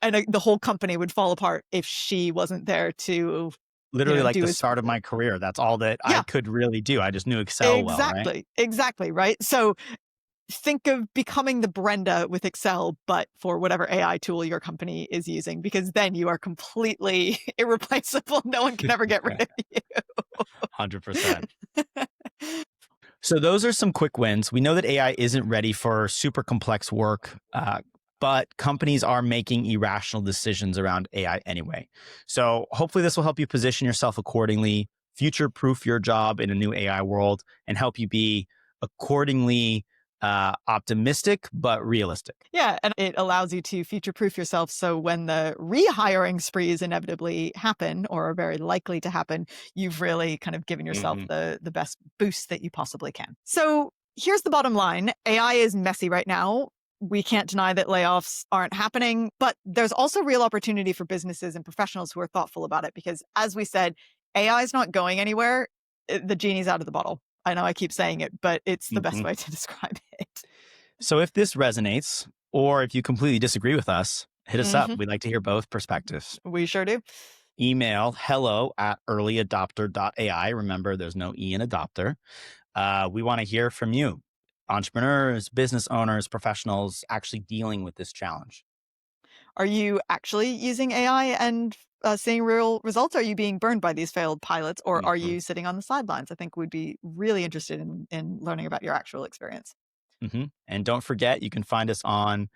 the whole company would fall apart if she wasn't there to, Literally like do the as start of my career. That's all that I Yeah, could really do. I just knew Excel well, right? exactly, right? So think of becoming the Brenda with Excel, but for whatever AI tool your company is using, because then you are completely irreplaceable. No one can ever get rid of you. 100%. So those are some quick wins. We know that AI isn't ready for super complex work, but companies are making irrational decisions around AI anyway. So hopefully this will help you position yourself accordingly, future proof your job in a new AI world, and help you be accordingly optimistic, but realistic. Yeah. And it allows you to future proof yourself. So when the rehiring sprees inevitably happen or are very likely to happen, you've really kind of given yourself the best boost that you possibly can. So here's the bottom line. AI is messy right now. We can't deny that layoffs aren't happening, but there's also real opportunity for businesses and professionals who are thoughtful about it because, as we said, AI is not going anywhere. The genie's out of the bottle. I know I keep saying it, but it's the best way to describe it. So if this resonates, or if you completely disagree with us, hit us up. We'd like to hear both perspectives. We sure do. Email hello@earlyadopter.ai. Remember, there's no E in adopter. We want to hear from you, entrepreneurs, business owners, professionals actually dealing with this challenge. Are you actually using AI and seeing real results? Are you being burned by these failed pilots, or are you sitting on the sidelines? I think we'd be really interested in learning about your actual experience. And don't forget, you can find us on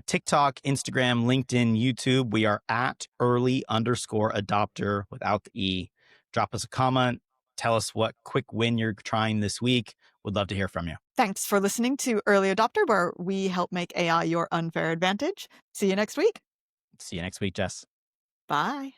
TikTok, Instagram, LinkedIn, YouTube. We are at early_adopter without the E. Drop us a comment. Tell us what quick win you're trying this week. We'd love to hear from you. Thanks for listening to Early Adopter, where we help make AI your unfair advantage. See you next week. See you next week, Jess. Bye.